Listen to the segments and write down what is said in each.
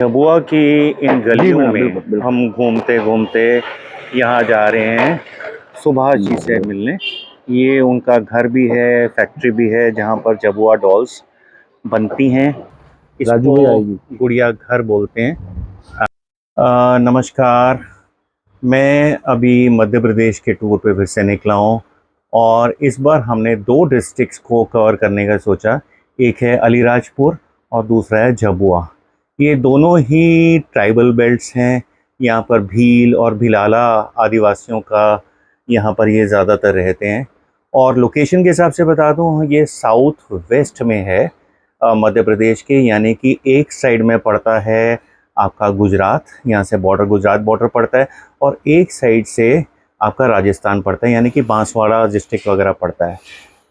झाबुआ की इन गलियों में बिल्कुल बिल्कुल। हम घूमते घूमते यहाँ जा रहे हैं सुभाष जी से मिलने। ये उनका घर भी है, फैक्ट्री भी है जहाँ पर झाबुआ डॉल्स बनती हैं। राजू इसको भाई आएगी। गुड़िया घर बोलते हैं। नमस्कार। मैं अभी मध्य प्रदेश के टूर पे फिर से निकला हूँ और इस बार हमने दो डिस्ट्रिक्ट्स को कवर करने का सोचा। एक है अलीराजपुर और दूसरा है झाबुआ। ये दोनों ही ट्राइबल बेल्ट्स हैं। यहाँ पर भील और भिलाला आदिवासियों का यहाँ पर ये ज़्यादातर रहते हैं। और लोकेशन के हिसाब से बता दूँ, ये साउथ वेस्ट में है मध्य प्रदेश के, यानी कि एक साइड में पड़ता है आपका गुजरात, यहाँ से बॉर्डर गुजरात बॉर्डर पड़ता है, और एक साइड से आपका राजस्थान पड़ता है, यानी कि बांसवाड़ा डिस्ट्रिक्ट वगैरह पड़ता है।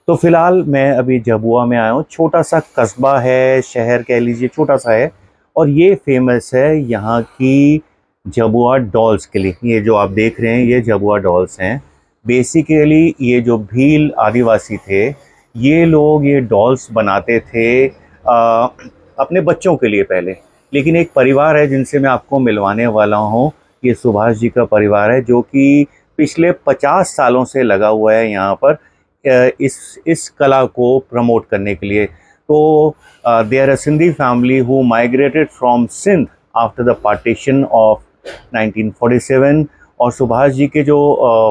तो फ़िलहाल मैं अभी झाबुआ में आया हूँ। छोटा सा कस्बा है, शहर कह लीजिए, छोटा सा है। और ये फेमस है यहाँ की झाबुआ डॉल्स के लिए। ये जो आप देख रहे हैं ये झाबुआ डॉल्स हैं। बेसिकली ये जो भील आदिवासी थे, ये लोग ये डॉल्स बनाते थे अपने बच्चों के लिए पहले। लेकिन एक परिवार है जिनसे मैं आपको मिलवाने वाला हूँ, ये सुभाष जी का परिवार है, जो कि पिछले 50 सालों से लगा हुआ है यहाँ पर इस कला को प्रमोट करने के लिए। तो they are a Sindhi family who migrated from Sindh after the partition of 1947। और सुभाष जी के जो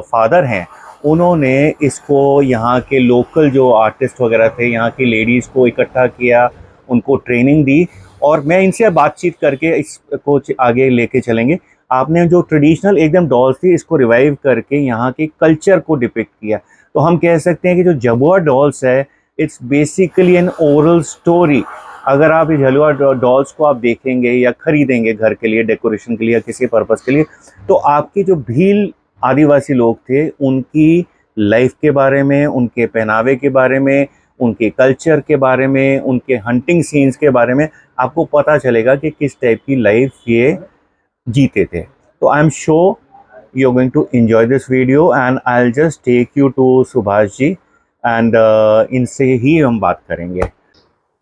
फादर हैं, उन्होंने इसको यहाँ के लोकल जो आर्टिस्ट वगैरह थे, यहाँ की लेडीज़ को इकट्ठा किया, उनको ट्रेनिंग दी। और मैं इनसे बातचीत करके इसको आगे लेके चलेंगे। आपने जो ट्रेडिशनल एकदम डॉल्स थी, इसको रिवाइव करके यहाँ के कल्चर को डिपिक्ट किया। तो हम कह सकते हैं कि जो झाबुआ डॉल्स है, it's basically N oral story. अगर आप इस झाबुआ डॉल्स को आप देखेंगे या खरीदेंगे घर के लिए, डेकोरेशन के लिए या किसी पर्पज़ के लिए, तो आपके जो भील आदिवासी लोग थे, उनकी लाइफ के बारे में, उनके पहनावे के बारे में, उनके कल्चर के बारे में, उनके हंटिंग सीन्स के बारे में आपको पता चलेगा कि किस टाइप की लाइफ ये जीते थे। तो I am sure you're going to enjoy this video and I'll just take you to Subhash ji and इनसे ही हम बात करेंगे।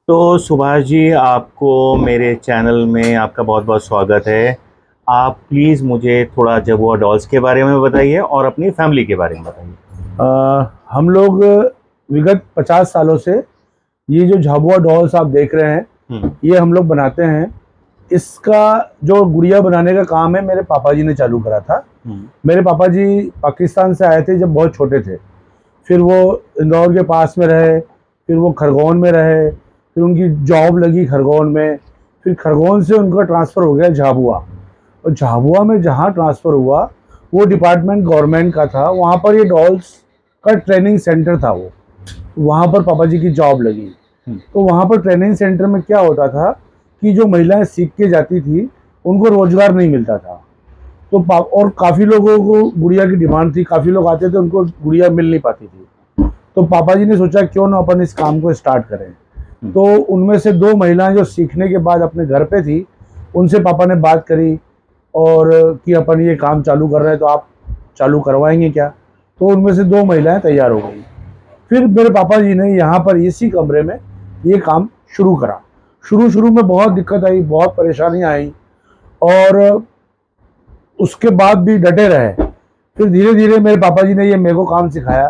तो सुभाष जी, आपको मेरे चैनल में आपका बहुत बहुत स्वागत है। आप प्लीज़ मुझे थोड़ा झाबुआ डॉल्स के बारे में बताइए और अपनी फैमिली के बारे में बताइए। हम लोग विगत 50 सालों से ये जो झाबुआ डॉल्स आप देख रहे हैं, ये हम लोग बनाते हैं। इसका जो गुड़िया बनाने का काम है, मेरे पापा जी ने चालू करा था। मेरे पापा जी पाकिस्तान से आए थे जब बहुत छोटे थे। फिर वो इंदौर के पास में रहे, फिर वो खरगोन में रहे, फिर उनकी जॉब लगी खरगोन में। फिर खरगोन से उनका ट्रांसफ़र हो गया झाबुआ। और झाबुआ में जहाँ ट्रांसफ़र हुआ, वो डिपार्टमेंट गवर्नमेंट का था। वहाँ पर ये डॉल्स का ट्रेनिंग सेंटर था। वो वहाँ पर पापा जी की जॉब लगी। तो वहाँ पर ट्रेनिंग सेंटर में क्या होता था कि जो महिलाएं सीख के जाती थी, उनको रोजगार नहीं मिलता था। तो और काफ़ी लोगों को गुड़िया की डिमांड थी, काफ़ी लोग आते थे, उनको गुड़िया मिल नहीं पाती थी। तो पापा जी ने सोचा क्यों ना अपन इस काम को स्टार्ट करें। तो उनमें से दो महिलाएं जो सीखने के बाद अपने घर पे थी, उनसे पापा ने बात करी और कि अपन ये काम चालू कर रहे हैं, तो आप चालू करवाएंगे क्या। तो उनमें से दो महिलाएं तैयार हो गई। फिर मेरे पापा जी ने यहाँ पर इसी कमरे में ये काम शुरू करा। शुरू में बहुत दिक्कत आई, बहुत परेशानी आई, और उसके बाद भी डटे रहे। फिर धीरे धीरे मेरे पापा जी ने ये मेरे को काम सिखाया।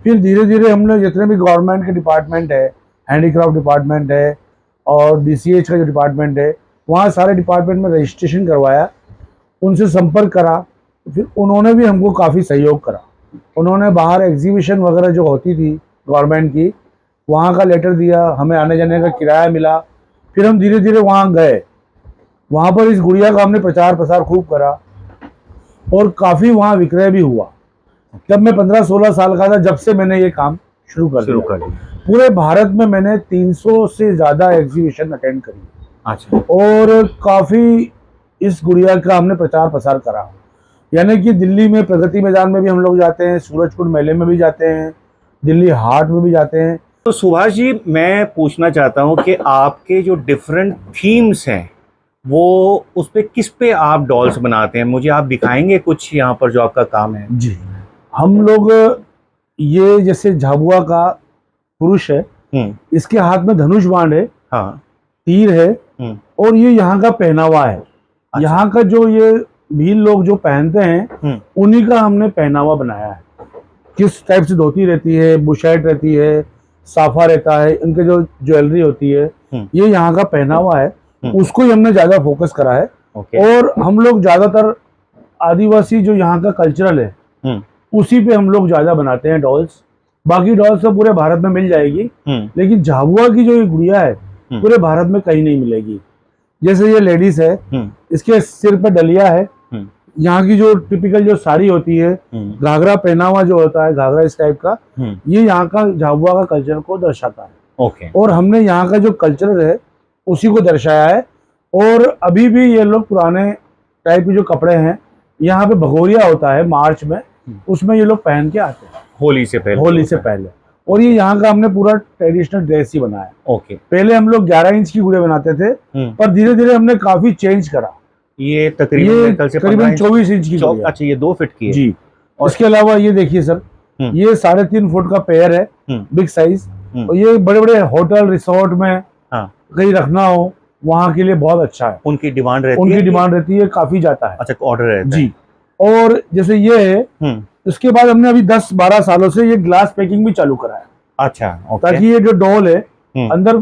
फिर धीरे धीरे हमने जितने भी गवर्नमेंट के डिपार्टमेंट है, हैंडीक्राफ्ट डिपार्टमेंट है और DCH का जो डिपार्टमेंट है, वहाँ सारे डिपार्टमेंट में रजिस्ट्रेशन करवाया, उनसे संपर्क करा। फिर उन्होंने भी हमको काफ़ी सहयोग करा। उन्होंने बाहर एग्जीबिशन वगैरह जो होती थी गवर्नमेंट की, वहाँ का लेटर दिया, हमें आने जाने का किराया मिला। फिर हम धीरे धीरे वहाँ गए। वहाँ पर इस गुड़िया का हमने प्रचार प्रसार खूब करा और काफ़ी वहाँ विक्रय भी हुआ। जब मैं 15-16 साल का था, जब से मैंने ये काम शुरू कर दिया। पूरे भारत में मैंने 300 से ज़्यादा एग्जीबिशन अटेंड करी। अच्छा। और काफ़ी इस गुड़िया का हमने प्रचार प्रसार करा। यानी कि दिल्ली में प्रगति मैदान में भी हम लोग जाते हैं, सूरजकुंड मेले में भी जाते हैं, दिल्ली हाट में भी जाते हैं। तो सुभाष जी, मैं पूछना चाहता हूँ कि आपके जो डिफरेंट थीम्स हैं, वो उस पे किस पे आप डॉल्स बनाते हैं? मुझे आप दिखाएंगे कुछ यहाँ पर जो आपका काम है? जी, हम लोग ये जैसे झाबुआ का पुरुष है, इसके हाथ में धनुष बाण है, हाँ, तीर है, और ये यहाँ का पहनावा है। यहाँ का जो ये भील लोग जो पहनते हैं उन्हीं का हमने पहनावा बनाया है। किस टाइप से धोती रहती है, बुशर्ट रहती है, साफा रहता है, इनके जो ज्वेलरी होती है, ये यहाँ का पहनावा है, उसको ही हमने ज्यादा फोकस करा है। और हम लोग ज्यादातर आदिवासी जो यहाँ का कल्चरल है उसी पे हम लोग ज्यादा बनाते हैं डॉल्स। बाकी डॉल्स तो पूरे भारत में मिल जाएगी, लेकिन झाबुआ की जो ये गुड़िया है पूरे भारत में कहीं नहीं मिलेगी। जैसे ये लेडीज है, इसके सिर पे डलिया है, यहाँ की जो टिपिकल जो साड़ी होती है, घाघरा पहनावा जो होता है, घाघरा इस टाइप का, ये यहाँ का झाबुआ का कल्चर को दर्शाता है। और हमने यहाँ का जो कल्चर है उसी को दर्शाया है। और अभी भी ये लोग पुराने टाइप के जो कपड़े हैं, यहाँ पे भगोरिया होता है मार्च में, उसमें ये लोग पहन के आते हैं होली से पहले। और ये यहाँ का हमने पूरा ट्रेडिशनल ड्रेस ही बनाया। पहले हम लोग 11 इंच की गुड़िया बनाते थे, पर धीरे धीरे हमने काफी चेंज करा। ये तकरीबन 24 इंच की गुड़िया। अच्छा, ये 2 फीट की है जी। इसके अलावा ये देखिए सर, ये 3.5 फुट का पेयर है, बिग साइज। और ये बड़े बड़े होटल रिसोर्ट में कहीं रखना हो, वहाँ के लिए बहुत अच्छा है। उनकी डिमांड रहती है, काफी जाता है। अच्छा, ऑर्डर रहता है जी। और जैसे ये है, इसके बाद हमने अभी 10-12 सालों से ये ग्लास पैकिंग भी चालू करा है। अच्छा, ताकि ये जो डॉल है अंदर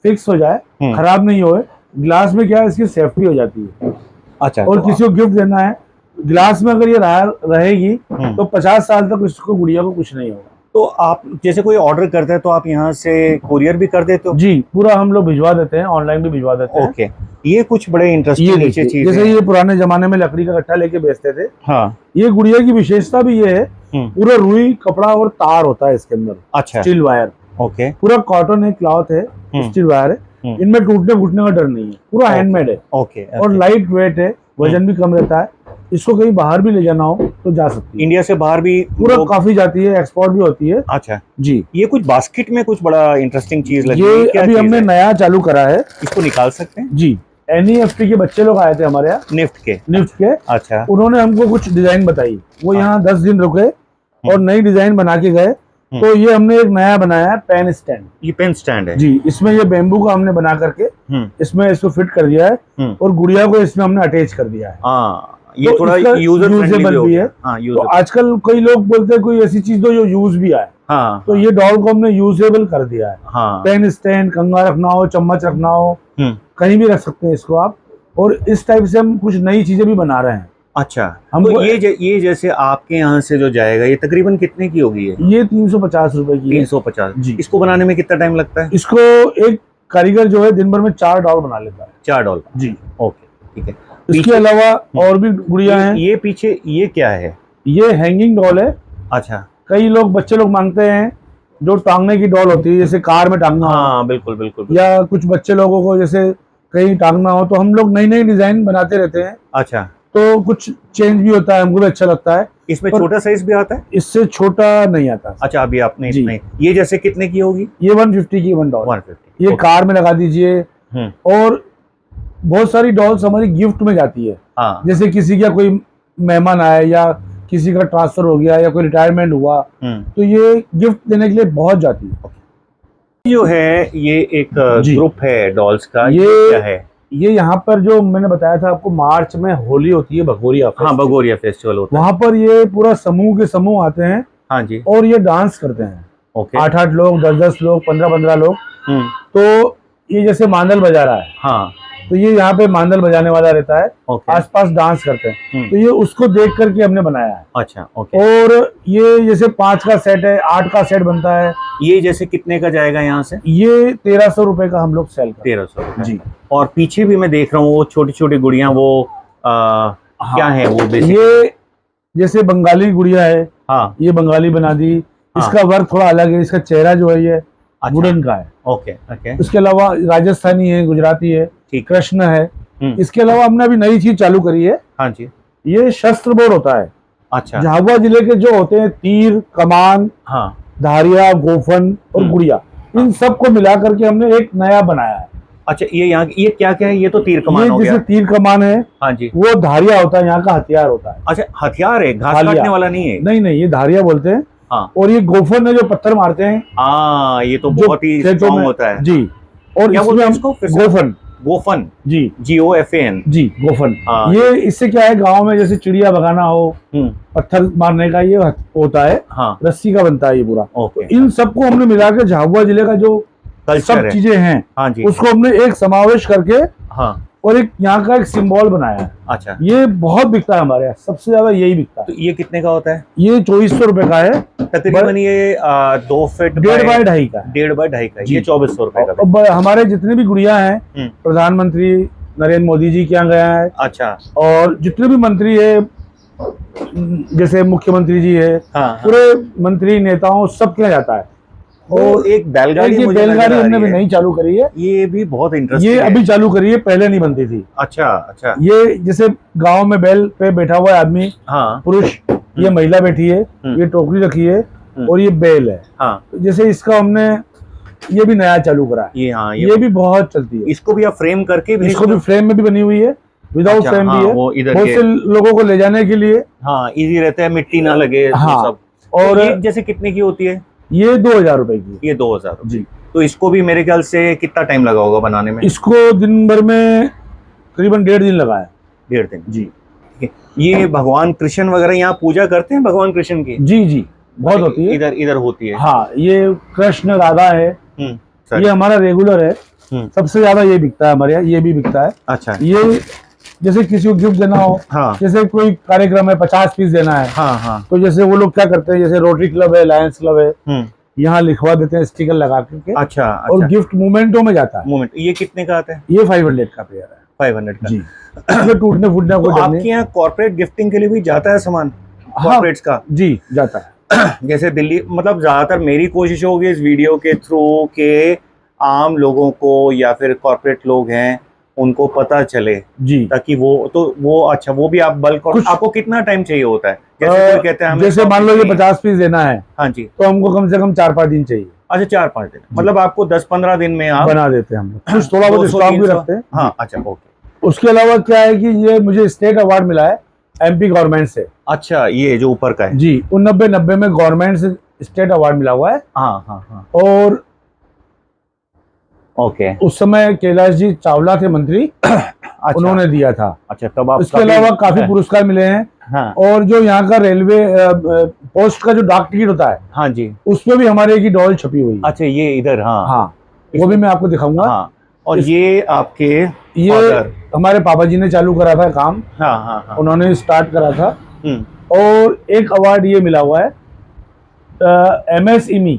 फिक्स हो जाए, खराब नहीं होए। ग्लास में क्या है, इसकी सेफ्टी हो जाती है। अच्छा, और किसी को गिफ्ट देना है, ग्लास में अगर ये रहेगी तो 50 साल तक इसको गुड़िया को कुछ नहीं होगा। तो आप जैसे कोई ऑर्डर करते हैं तो आप यहाँ से कुरियर भी कर देते हो? जी, पूरा हम लोग भिजवा देते हैं, ऑनलाइन भी भिजवा देते हैं। ओके। ये कुछ बड़े इंटरेस्टिंग नीचे चीज जैसे ये पुराने जमाने में लकड़ी का कट्टा लेके बेचते थे। हाँ। ये गुड़िया की विशेषता भी ये है, पूरा रुई कपड़ा और तार होता है इसके अंदर। अच्छा। Steel wire. ओके। पूरा कॉटन है, क्लॉथ है, स्टील वायर है। इनमें टूटने फूटने का डर नहीं है, पूरा हैंडमेड है। ओके। और लाइट वेट है, वजन भी कम रहता है। इसको कहीं बाहर भी ले जाना हो तो जा सकती है। इंडिया से बाहर भी पूरा काफी जाती है, एक्सपोर्ट भी होती है। अच्छा जी। ये कुछ बास्केट में कुछ बड़ा इंटरेस्टिंग चीज लगी है। ये अभी हमने नया चालू करा है। इसको निकाल सकते हैं? जी। NEFT के बच्चे लोग आए थे हमारे यहाँ, निफ्ट के। अच्छा। उन्होंने हमको कुछ डिजाइन बताई, वो यहाँ 10 दिन रुके और नई डिजाइन बना के गए। तो ये हमने एक नया बनाया है पेन स्टैंड। ये पेन स्टैंड है जी। इसमें ये बेम्बू का हमने बना करके इसमें इसको फिट कर दिया है और गुड़िया को इसमें हमने अटैच कर दिया है। ये तो थोड़ा यूजेबल भी है। तो आजकल कई लोग बोलते हैं कोई ऐसी चीज दो जो यूज भी आए। तो ये डॉल को हमने यूजेबल कर दिया है। पेन स्टैंड, कंघा रखना हो, चम्मच रखना हो, कहीं भी रख सकते हैं इसको आप। और इस टाइप से हम कुछ नई चीजें भी बना रहे हैं। अच्छा। तो ये जैसे आपके यहाँ से जो जाएगा, ये तकरीबन कितने की होगी? ये 350 रुपए की। 350 जी। इसको बनाने में कितना टाइम लगता है? इसको एक कारीगर जो है दिन भर में 4 डॉल बना लेता है। 4 डॉल जी। ओके, ठीक है। इसके अलावा और भी गुड़िया हैं। ये पीछे ये क्या है? ये हैंगिंग डॉल है। अच्छा। कई लोग बच्चे लोग मांगते हैं जो टांगने की डॉल होती है, जैसे कार में टांगना हो। बिल्कुल बिल्कुल। या कुछ बच्चे लोगों को जैसे कहीं टांगना हो, तो हम लोग नई नई डिजाइन बनाते रहते हैं। अच्छा। तो कुछ चेंज भी होता है, हमको भी अच्छा लगता है। इसमें छोटा साइज भी आता है? इससे छोटा नहीं आता। अच्छा, अभी आपने इसमें ये जैसे कितने की होगी? ये 150 की 1 डॉल। 150। ये कार में लगा दीजिए। और बहुत सारी डॉल्स हमारी गिफ्ट में जाती है। जैसे किसी का कोई मेहमान आया या किसी का ट्रांसफर हो गया या कोई रिटायरमेंट हुआ, तो ये गिफ्ट देने के लिए बहुत जाती है। जो है ये एक ग्रुप है डॉल्स का, ये क्या है? ये यहाँ पर जो मैंने बताया था आपको, मार्च में होली होती है, भगोरिया। भगोरिया फेस्टिवल होता है। वहाँ पर ये पूरा समूह के समूह आते हैं। हाँ जी। और ये डांस करते हैं। ओके। 8-8 लोग, 10-10 लोग, 15-15 लोग। तो ये जैसे मांदल बजा रहा है। हाँ। तो ये यहाँ पे मांदल बजाने वाला रहता है। आसपास डांस करते हैं। तो ये उसको देख करके हमने बनाया है। अच्छा। ओके। और ये जैसे 5 का सेट है, 8 का सेट बनता है। ये जैसे कितने का जाएगा यहाँ से? ये 1300 रुपए का हम लोग सेल करते हैं। 1300 जी। और पीछे भी मैं देख रहा हूँ वो छोटी छोटी गुड़िया, वो क्या है वो? ये जैसे बंगाली गुड़िया है। हाँ। ये बंगाली बना दी। इसका वर्क थोड़ा अलग है। इसका चेहरा जो है ये वुडन का है। Okay okay. इसके अलावा राजस्थानी है, गुजराती है, कृष्ण है। इसके अलावा हमने अभी नई चीज चालू करी है। हाँ जी। ये शस्त्र बोर्ड होता है। अच्छा। झाबुआ जिले के जो होते हैं तीर, कमान, धारिया, गोफन और गुड़िया, इन सबको मिला करके हमने एक नया बनाया है। अच्छा, ये यहाँ ये क्या क्या है? ये तो तीर कमान हो गया। जैसे तीर कमान है। हाँ जी। वो धारिया होता है, यहाँ का हथियार होता है। अच्छा, हथियार है, घास काटने वाला नहीं है? नहीं, ये धारिया बोलते हैं। हाँ। और ये गोफन है जो पत्थर मारते हैं। ये तो बहुत ही स्ट्रांग होता है। जी। और क्या बोलते हैं इसको? गोफन। गोफन, जी GOFAN। जी गोफन। हाँ। ये इससे क्या है, गांव में जैसे चिड़िया भगाना हो, पत्थर मारने का ये होता है। हाँ। रस्सी का बनता है ये पूरा। ओके। इन सबको हमने मिला के झाबुआ जिले का जो कल्चर सब है। चीजें हैं, हाँ जी। उसको हमने एक समावेश करके हाँ। और एक यहाँ का एक सिंबल बनाया है। अच्छा, ये बहुत बिकता है हमारे यहाँ, सबसे ज्यादा यही बिकता तो है। ये कितने का होता है? ये 2400 रुपए का है। तकरीबन ये 2 फीट 1.5 बाय 2.5 का है। 1.5 बाय 2.5 का है। जी। ये 2400 रुपए का भी। अब हमारे जितने भी गुड़िया हैं, हम्म। प्रधानमंत्री नरेंद्र मोदी जी के यहाँ गया है, अच्छा। और जितने भी मंत्री है, जैसे मुख्यमंत्री जी है, हाँ, हाँ। पूरे मंत्री नेताओं सबके यहाँ जाता है। और एक बैलगाड़ी ये मुझे नजर बैलगाड़ी आ हमने रही भी है। नई चालू करी है। ये भी बहुत इंटरेस्टिंग ये है। अभी चालू करी है, पहले नहीं बनती थी। अच्छा, अच्छा। ये जैसे गांव में बैल पे बैठा हुआ है आदमी, हाँ। पुरुष, ये महिला बैठी है, ये टोकरी रखी है, और ये बैल है। हाँ। तो जैसे इसका हमने ये भी नया चालू करा है। ये, हाँ, ये भी बहुत चलती है। इसको भी आप फ्रेम करके भेज इसको दो? भी फ्रेम में भी बनी हुई है, विदाउट अच्छा, फ्रेम हाँ, भी है। वो इधर बहुत के। से लोगों को ले जाने के लिए हाँ, इजी रहता है, मिट्टी ना लगे। हाँ। सब। और तो ये जैसे कितने की होती है? ये 2000 रुपए की है। ये 2000 जी। तो इसको भी मेरे ख्याल से कितना टाइम लगा होगा बनाने में? इसको दिन भर में करीबन 1.5 दिन लगा है। 1.5 दिन। जी ये भगवान कृष्ण वगैरह यहाँ पूजा करते हैं, भगवान कृष्ण की? जी जी, बहुत होती है। इधर इधर होती है। हाँ, ये कृष्ण राधा है, ये हमारा रेगुलर है। सबसे ज्यादा ये बिकता है हमारे यहाँ, ये भी बिकता है। अच्छा। ये जैसे किसी को गिफ्ट देना हो, हाँ। जैसे कोई कार्यक्रम है, 50 पीस देना है, हाँ, हाँ। तो जैसे वो लोग क्या करते हैं, जैसे रोटरी क्लब है, लायंस क्लब है, यहाँ लिखवा देते हैं स्टिकर लगा के। अच्छा, और अच्छा। गिफ्ट मोमेंटो में जाता है। मोमेंट, ये कितने का आता है? ये 500 का पेयर है। 500 का जी। इसमें टूटने फूटने तो को डर आपके नहीं। यहाँ कॉर्पोरेट गिफ्टिंग के लिए भी जाता है सामान, कॉर्पोरेट्स का? जी जाता है। जैसे दिल्ली, मतलब ज्यादातर मेरी कोशिश होगी इस वीडियो के थ्रू के आम लोगों को या फिर कॉर्पोरेट लोग हैं उनको पता चले, जी, ताकि वो अच्छा, वो भी आप बल्क। और आपको कितना टाइम चाहिए होता है? जैसे कोई कहते हैं हमें जैसे मान लो ये 50 पीस देना है, हाँ जी, तो हमको कम से कम 4-5 दिन चाहिए। अच्छा, 4-5 दिन, मतलब आपको 10-15 दिन में आप बना देते हैं हम लोग। कुछ थोड़ा बहुत स्टॉक भी रखते हैं। हाँ, अच्छा, ओके। उसके अलावा क्या है कि ये मुझे स्टेट अवार्ड मिला है MP गवर्नमेंट से। अच्छा, ये जो ऊपर का है? जी, 90 में गवर्नमेंट से स्टेट अवार्ड मिला हुआ है। हाँ, हाँ, हाँ। और ओके। उस समय कैलाश जी चावला थे मंत्री, अच्छा, उन्होंने दिया था। अच्छा, तब आप इसके अलावा काफी पुरस्कार मिले हैं। हाँ। और जो यहाँ का रेलवे पोस्ट का जो डाक टिकट होता है, हाँ जी, उसमें भी हमारे की डॉल छपी हुई है। अच्छा, ये इधर, हाँ हाँ, वो भी मैं आपको दिखाऊंगा। हाँ। और ये आपके ये हमारे पापा जी ने चालू करा था काम। हाँ, हाँ, हाँ। उन्होंने स्टार्ट करा था। और एक अवार्ड ये मिला हुआ है MSME,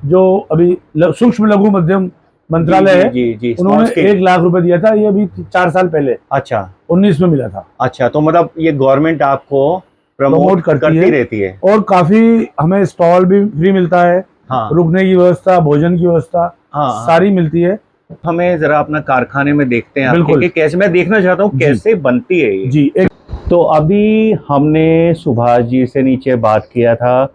जो अभी सूक्ष्म लघु मध्यम मंत्रालय है, जी, उन्होंने 1 लाख रुपए दिया था। ये अभी 4 साल पहले, अच्छा, 19 में मिला था। अच्छा, तो मतलब ये गवर्नमेंट आपको प्रमोट करती रहती है। और काफी हमें स्टॉल भी फ्री मिलता है। हाँ। रुकने की व्यवस्था, भोजन की व्यवस्था, हाँ, सारी मिलती है। हमें जरा अपना कारखाने में देखते हैं बिल्कुल। कि कैसे, मैं देखना चाहता हूँ कैसे बनती है ये। जी। तो अभी हमने सुभाष जी से नीचे बात किया था,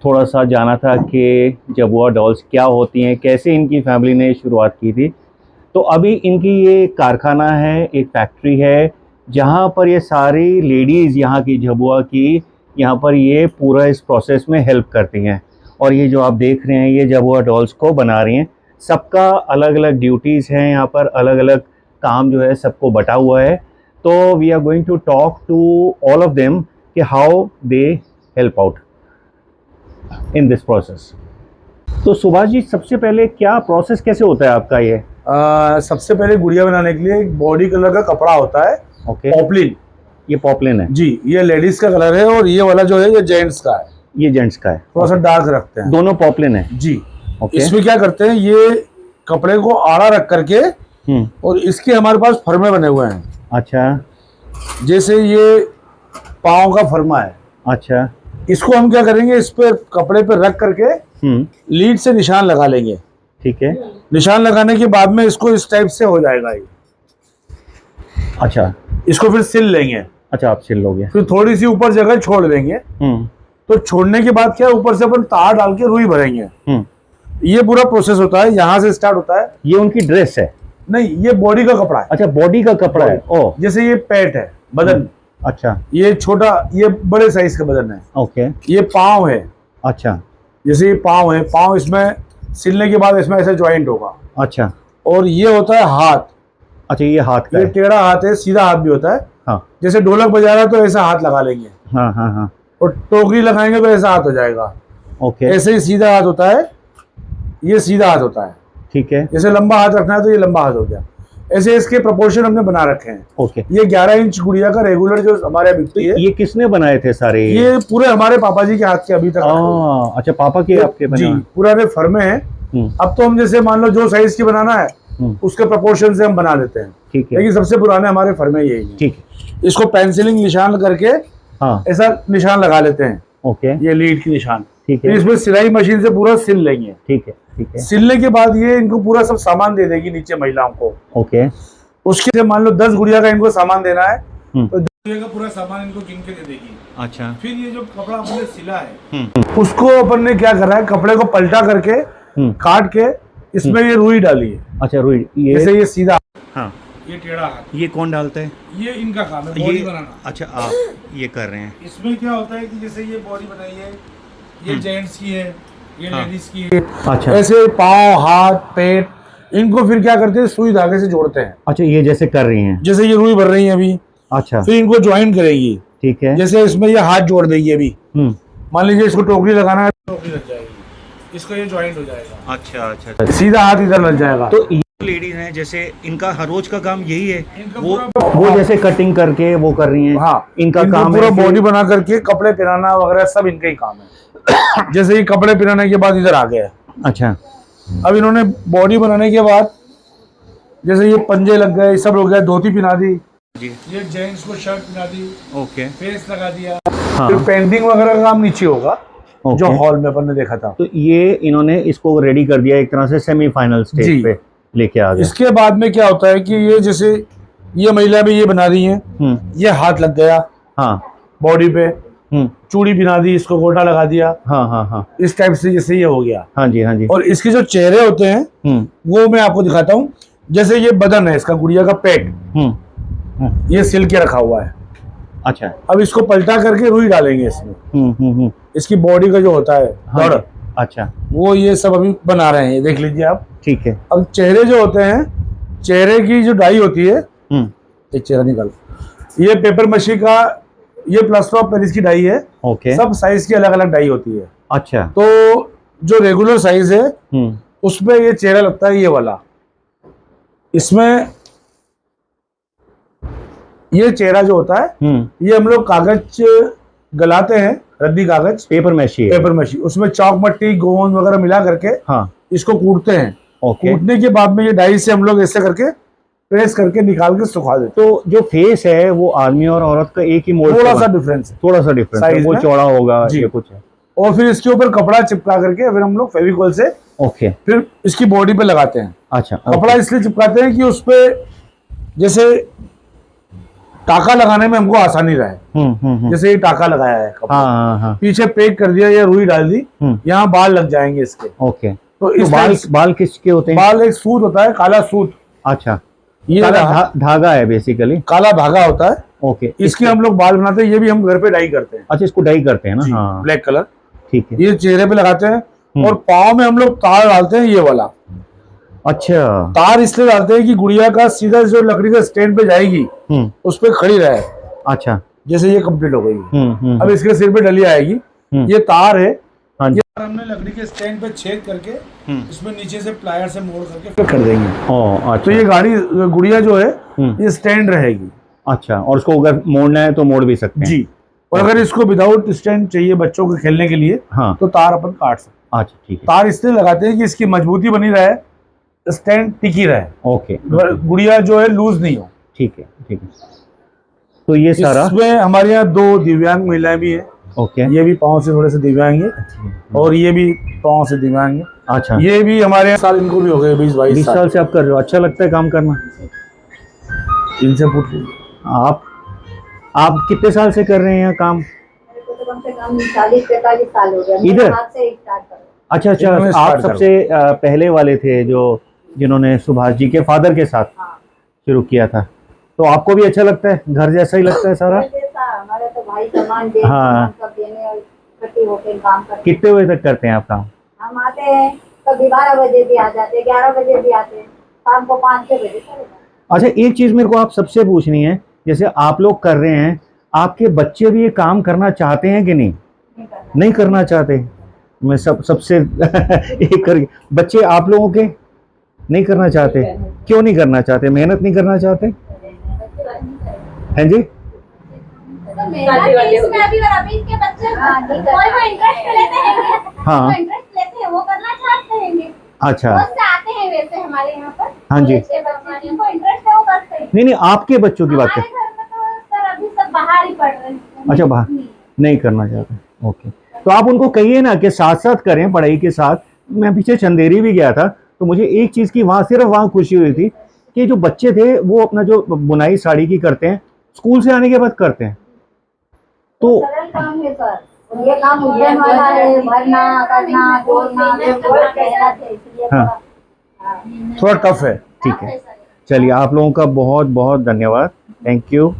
थोड़ा सा जाना था कि जबुआ डॉल्स क्या होती हैं, कैसे इनकी फैमिली ने शुरुआत की थी। तो अभी इनकी ये कारखाना है, एक फैक्ट्री है, जहाँ पर ये सारी लेडीज़ यहाँ की झबुआ की यहाँ पर ये पूरा इस प्रोसेस में हेल्प करती हैं। और ये जो आप देख रहे हैं, ये झबुआ डॉल्स को बना रही हैं। सबका अलग अलग ड्यूटीज़ हैं यहाँ पर, अलग अलग काम जो है सबको बटा हुआ है। तो we are going to talk to all of them कि how they help out in this process. तो सुभाष जी, सबसे पहले क्या प्रोसेस कैसे होता है आपका ये? सबसे पहले गुड़िया बनाने के लिए एक बॉडी कलर का कपड़ा होता है, ओके। पॉपलिन। ये पॉपलिन है जी, ये लेडीज का कलर है, और ये वाला जो है ये जेंट्स का है। ये जेंट्स का है, थोड़ा सा डार्क रखते हैं। दोनों पॉपलिन है जी। ओके। इसमें क्या करते हैं, ये कपड़े को आड़ा रख करके, और इसके हमारे पास फर्मे बने हुए हैं। अच्छा, जैसे ये पाँव का फर्मा है। अच्छा, इसको हम क्या करेंगे, इस पे कपड़े पे रख करके लीड से निशान लगा लेंगे। ठीक है। निशान लगाने के बाद में इसको इस टाइप से हो जाएगा ये। अच्छा, इसको फिर सिल लेंगे। अच्छा, आप सिल लोगे। फिर थोड़ी सी ऊपर जगह छोड़ देंगे। तो छोड़ने के बाद क्या, ऊपर से अपन तार डाल के रुई भरेंगे। ये पूरा प्रोसेस होता है, यहाँ से स्टार्ट होता है। ये उनकी ड्रेस है? नहीं, ये बॉडी का कपड़ा है। अच्छा, बॉडी का कपड़ा है। ओ, जैसे ये पेट है, बदन। अच्छा, ये छोटा, ये बड़े साइज का बदन है। ओके। ये पाँव है। अच्छा, जैसे ये पाँव है, पाँव इसमें सिलने के बाद इसमें ऐसे ज्वाइंट होगा। अच्छा, और ये होता है हाथ। अच्छा, ये हाथ का ये है। टेढ़ा हाथ है, सीधा हाथ भी होता है। हाँ जैसे ढोलक बजा रहा है तो ऐसा हाथ लगा लेंगे, हाँ हाँ हाँ। और टोकरी लगाएंगे तो ऐसा हाथ हो जाएगा। ओके, ऐसे ही सीधा हाथ होता है, ये सीधा हाथ होता है। ठीक है। जैसे लंबा हाथ रखना है तो ये लंबा हाथ हो गया। ऐसे इसके प्रोपोर्शन हमने बना रखे हैं। ओके, ये 11 इंच गुड़िया का रेगुलर जो हमारे यहाँ तो बिकती है, ये किसने बनाए थे सारे? ये पूरे हमारे पापा जी के हाथ के अभी तक रखे हुए हैं। अच्छा, पापा के आपके बने जी, हुए? पुराने फर्मे हैं। हम्म, अब तो हम जैसे मान लो जो साइज की बनाना है उसके प्रोपोर्शन से हम बना लेते हैं, ठीक है लेकिन सबसे पुराने हमारे फर्मे यही हैं। ठीक है। इसको पेंसिलिंग निशान करके हाँ, ऐसा निशान लगा लेते हैं, ओके, ये लीड की निशान। ठीक फिर है इसमें सिलाई मशीन से पूरा सिल लेंगे। ठीक है ठीक है। सिलने के बाद ये इनको पूरा सब सामान दे देगी नीचे महिलाओं को। ओके, उसके मान लो 10 गुड़िया का इनको सामान देना है, हम्म, तो 10 गुड़िया का पूरा सामान इनको गिन के दे देगी। अच्छा, फिर ये जो कपड़ा अपने सिला है उसको अपन ने क्या करा है, कपड़े को पलटा करके काट के इसमें ये रुई डाली है। अच्छा, रुई, ये जैसे ये सीधा, हाँ, ये टेढ़ा हाथ, ये कौन डालता है? ये इनका काम है बॉडी ये बनाना। अच्छा, आप ये कर रहे हैं? इसमें क्या होता है कि जैसे ये बॉडी बनाई है, ये जेंट्स की है, ये हाँ। लेडीज की है। अच्छा ऐसे पाँव, हाथ, पेट, इनको फिर क्या करते हैं, सुई धागे से जोड़ते हैं। अच्छा, ये जैसे कर रही हैं? जैसे ये रुई भर रही है अभी, अच्छा, फिर इनको ज्वाइन करेगी। ठीक है। जैसे इसमें ये हाथ जोड़ देगी अभी, मान लीजिए इसको टोकरी लगाना है, टोकरी लग जाएगी, इसका ये ज्वाइंट हो जाएगा। अच्छा अच्छा, सीधा हाथ इधर लग जाएगा। तो ये लेडीज हैं, जैसे इनका हर रोज का काम यही है? इनका वो पूरा- वो जैसे कटिंग करके वो कर रही हैं? हाँ, इनका इनको काम पूरा है कि- बॉडी बना करके कपड़े पहनाना वगैरह सब इनका ही काम है। जैसे ये कपड़े पहनाने के बाद इधर आ गया, अच्छा, अब इन्होंने बॉडी बनाने के बाद जैसे ये पंजे लग गए, सब हो गया, धोती पहना दी जी, ये जेंट्स को, शर्ट पहना दी, ओके, फेस लगा दिया। हाँ, फिर पेंटिंग वगैरह का काम नीचे होगा, ओके। जो हॉल में अपन ने देखा था। तो ये इन्होंने इसको रेडी कर दिया, एक तरह से सेमीफाइनल जी। स्टेज पे लेके आ गए। इसके बाद में क्या होता है कि ये जैसे ये महिला भी ये बना रही है, ये हाथ लग गया हाँ, बॉडी पे, चूड़ी पहना दी, इसको गोटा लगा दिया, हाँ हाँ हाँ, इस टाइप से जैसे ये हो गया। हाँ जी हाँ जी, और इसके जो चेहरे होते हैं वो मैं आपको दिखाता हूँ। जैसे ये बदन है इसका, गुड़िया का पेट, ये सिल के रखा हुआ है। अच्छा, अब इसको पलटा करके रुई डालेंगे इसमें। इसकी बॉडी का जो होता है हाँ धड़, जी, अच्छा, वो ये सब अभी बना रहे हैं, देख लीजिए आप। ठीक है, अब चेहरे जो होते हैं, चेहरे की जो डाई होती है, एक चेहरा निकाल, ये पेपर मशी का, ये प्लास्टर ऑफ पेरिस की डाई है। ओके, सब साइज की अलग अलग डाई होती है। अच्छा, तो जो रेगुलर साइज है उसमें ये चेहरा लगता है, ये वाला। इसमें ये चेहरा जो होता है, ये हम लोग कागज गलाते हैं, रद्दी कागज, पेपर मैशी, पेपर मशी, उसमें चौक मट्टी गोंद वगैरह मिला करके हाँ, इसको कूटते हैं। ओके। कूटने के बाद में ये डाई से हम लोग ऐसे करके प्रेस करके निकाल के सुखा देते तो जो फेस है वो आदमी और औरत का एक ही हैं। मोल्ड थोड़ा से सा डिफरेंस है, थोड़ा सा डिफरेंस है, साइज वो में। चौड़ा होगा, जी। ये कुछ है, और फिर इसके ऊपर कपड़ा चिपका करके फिर हम लोग फेविकॉल से ओके, फिर इसकी बॉडी पे लगाते हैं। अच्छा, कपड़ा इसलिए चिपकाते हैं कि उस पे जैसे टाका लगाने में हमको आसानी रहे। जैसे ये टाका लगाया है कपड़ा, हाँ हाँ हाँ, पीछे पैक कर दिया या रुई डाल दी, यहाँ बाल लग जाएंगे इसके। ओके। तो तो इस बाल किसके होते हैं? बाल एक सूत होता है, काला सूत, अच्छा, ये काला रहा, धागा है बेसिकली, काला धागा होता है, ओके। इसके हम लोग बाल बनाते हैं। ये भी हम घर पे डाई करते हैं, अच्छा, इसको डाई करते हैं ना? हाँ, ब्लैक कलर, ठीक है, ये चेहरे पे लगाते हैं। और पाँव में हम लोग तार डालते हैं, ये वाला अच्छा, तार इसलिए डालते हैं कि गुड़िया का सीधा जो लकड़ी का स्टैंड पे जाएगी उस पे खड़ी रहे। अच्छा, जैसे ये कंप्लीट हो गई, अब इसके सिर पे डली आएगी, ये तार है, हाँ जी, ये तार हमने लकड़ी के स्टैंड पे छेद करके इसमें नीचे से प्लायर से मोड़ करके फिट कर देंगे। ओ, अच्छा, तो ये गाड़ी गुड़िया जो है ये स्टैंड रहेगी। अच्छा, और उसको अगर मोड़ना है तो मोड़ भी सकते हैं? जी, और अगर इसको विदाउट स्टैंड चाहिए बच्चों को खेलने के लिए, हाँ, तो तार अपन काट सकते हैं। अच्छा, ठीक है, तार इसलिए लगाते हैं कि इसकी मजबूती बनी रहे, स्टैंड टिकी रहे, ओके, गुड़िया जो है लूज नहीं हो। ठीक है, ठीक है। तो ये सारा, इसमें हमारे यहाँ 2 दिव्यांग महिलाएं भी हैं। ओके, ये भी पाँव से थोड़े से दिव्यांग है, और ये भी पाँव से दिव्यांग है। अच्छा, ये भी हमारे यहाँ साल, इनको भी हो गए 20-22 20 साल से आप कर रहे हो, अच्छा लगता है काम करना? इनसे पूछ आप कितने साल से कर रहे हैं यहाँ काम? मेरे को तो कम से कम 40-45 साल हो गया। इधर? मेरे हाथ से स्टार्ट करो। अच्छा अच्छा, इन्होंने आप start सबसे पहले वाले थे जो जिन्होंने सुभाष जी के फादर के साथ हाँ। शुरू किया था, तो आपको भी अच्छा लगता है? घर जैसा ही लगता है सारा? जैसा हमारे तो भाई सामान दे, हाँ। सामान सब देने और इकट्ठे होकर काम करते कितने बजे तक करते हैं आप काम? हैं। हम आते हैं कभी 12 बजे भी आ जाते हैं, 11 बजे भी आते हैं, शाम को 5-6 बजे चले जाते अच्छा, एक चीज मेरे को आप सबसे पूछनी है, जैसे आप लोग कर रहे हैं, आपके बच्चे भी ये काम करना चाहते हैं कि नहीं? नहीं करना चाहते। मैं सबसे एक कर, बच्चे आप लोगों के नहीं करना चाहते, क्यों नहीं करना चाहते? मेहनत नहीं करना चाहते हैं जी? इसमें अभी और अभी के बच्चे कोई इंटरेस्ट लेते हैं, हाँ। इंटरेस्ट लेते हैं, वो करना चाहते हैं। अच्छा, बहुत से आते हैं वैसे हमारे यहाँ पर। हाँ जी। बच्चे जिनको इंटरेस्ट है वो करते हैं। नहीं नहीं, आपके बच्चों की बात हमारे कर। घर में तो सर अभी सब बाहर ही पढ़ रहे हैं। अच्छा, बाहर नहीं करना चाहते। ओके, तो आप उनको कहिए ना कि साथ साथ करें पढ़ाई के साथ। मैं पीछे चंदेरी भी गया था, तो मुझे एक चीज़ की वहाँ, सिर्फ वहाँ खुशी हुई थी कि जो बच्चे थे वो अपना जो बुनाई साड़ी की करते हैं, स्कूल से आने के बाद करते हैं। तो सरल काम है सर, ये काम उद्यम वाला है, भरना करना जोड़ना बहुत मेहनत है, इसलिए हाँ। थोड़ा थोड़ा टफ है। ठीक है, चलिए आप लोगों का बहुत बहुत धन्यवाद। Thank you.